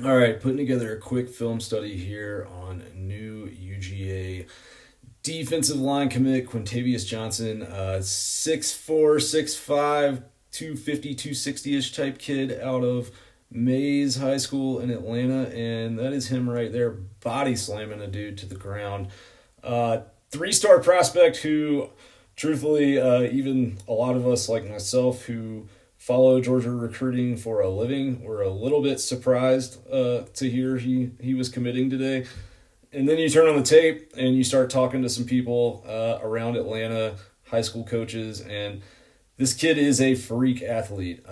All right, putting together a quick film study here on new UGA defensive line commit Quintavius Johnson, 6'4", 6'5", 260 ish type kid out of Mays High School in Atlanta, and that is him right there, body slamming a dude to the ground. Three-star prospect who, truthfully, even a lot of us like myself who follow Georgia recruiting for a living were a little bit surprised to hear he was committing today. And then you turn on the tape and you start talking to some people around Atlanta, high school coaches, and this kid is a freak athlete.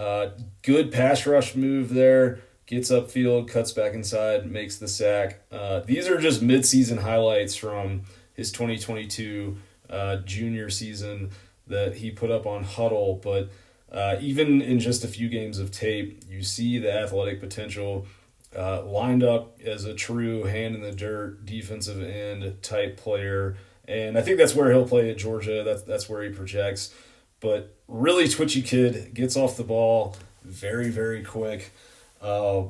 Good pass rush move there, gets upfield, cuts back inside, makes the sack. These are just midseason highlights from his 2022 junior season that he put up on Huddle, but even in just a few games of tape, you see the athletic potential. Lined up as a true hand in the dirt defensive end type player, and I think that's where he'll play at Georgia. That's where he projects. But really twitchy kid, gets off the ball very very quick. Uh,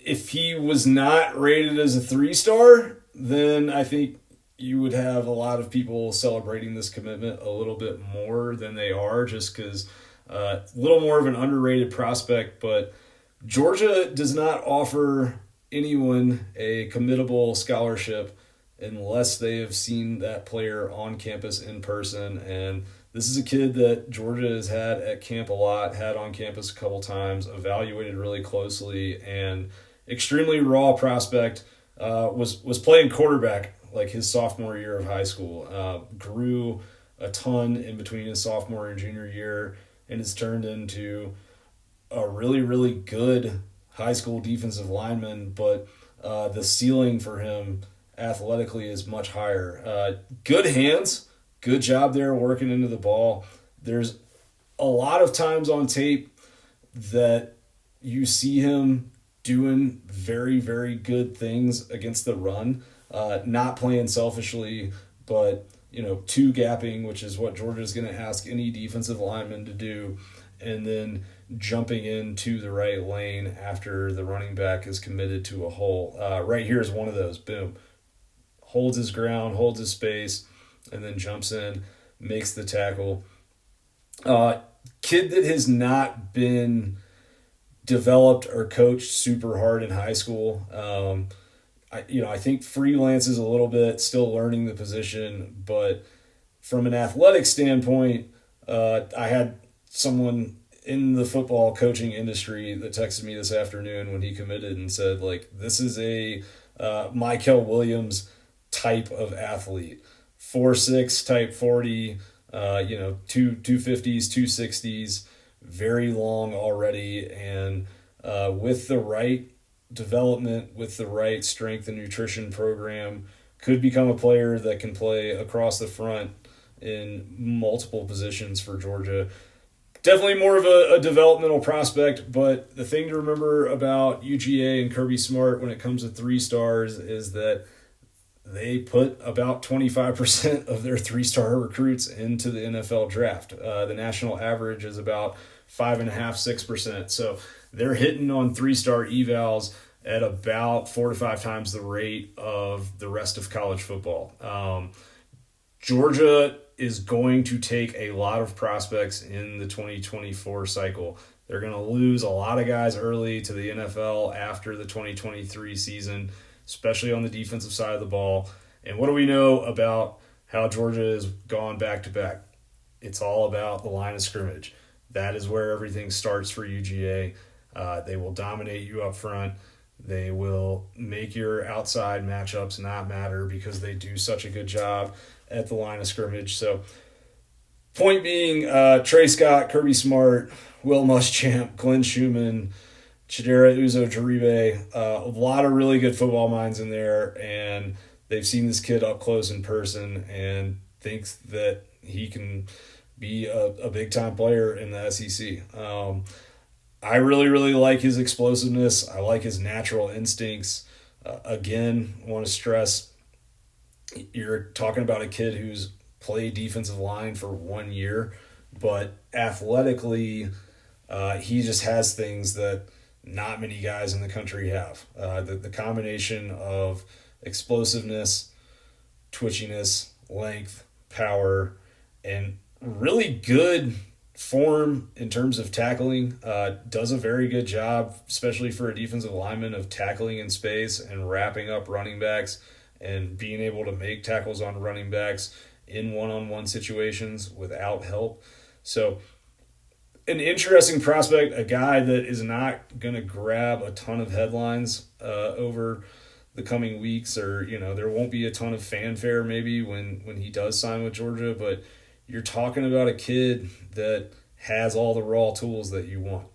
if he was not rated as a 3-star, then I think you would have a lot of people celebrating this commitment a little bit more than they are, just because a little more of an underrated prospect, but Georgia does not offer anyone a committable scholarship unless they have seen that player on campus in person. And this is a kid that Georgia has had at camp a lot, had on campus a couple times, evaluated really closely, and extremely raw prospect. Was playing quarterback like his sophomore year of high school. Grew a ton in between his sophomore and junior year, and has turned into a really, really good high school defensive lineman, but the ceiling for him athletically is much higher. Good hands, good job there working into the ball. There's a lot of times on tape that you see him doing very, very good things against the run, not playing selfishly, but two gapping, which is what Georgia is going to ask any defensive lineman to do, and then jumping into the right lane after the running back is committed to a hole. Right here is one of those. Boom. Holds his ground, holds his space, and then jumps in, makes the tackle. Kid that has not been developed or coached super hard in high school. I think freelances a little bit, still learning the position, but from an athletic standpoint, I had someone in the football coaching industry that texted me this afternoon when he committed and said, like, this is a Michael Williams type of athlete, 4'6", type 40, 250s, 260s, very long already, and with the right development, with the right strength and nutrition program, could become a player that can play across the front in multiple positions for Georgia. Definitely more of a developmental prospect, but the thing to remember about UGA and Kirby Smart when it comes to 3-stars is that they put about 25% of their 3-star recruits into the NFL draft. The national average is about 5.5%, 6%. So they're hitting on 3-star evals at about 4 to 5 times the rate of the rest of college football. Georgia is going to take a lot of prospects in the 2024 cycle. They're going to lose a lot of guys early to the NFL after the 2023 season, especially on the defensive side of the ball. And what do we know about how Georgia has gone back-to-back? It's all about the line of scrimmage. That is where everything starts for UGA. They will dominate you up front. They will make your outside matchups not matter because they do such a good job at the line of scrimmage. So, point being, Trey Scott, Kirby Smart, Will Muschamp, Glenn Schumann, Chidera Uzo-Jaribe, a lot of really good football minds in there, and they've seen this kid up close in person and thinks that he can be a big-time player in the SEC. I really, really like his explosiveness. I like his natural instincts. Again, I want to stress, you're talking about a kid who's played defensive line for 1 year, but athletically, he just has things that not many guys in the country have. The combination of explosiveness, twitchiness, length, power, and really good form in terms of tackling. Does a very good job, especially for a defensive lineman, of tackling in space and wrapping up running backs and being able to make tackles on running backs in one-on-one situations without help. So an interesting prospect, a guy that is not going to grab a ton of headlines over the coming weeks, or, you know, there won't be a ton of fanfare maybe when he does sign with Georgia, but you're talking about a kid that has all the raw tools that you want.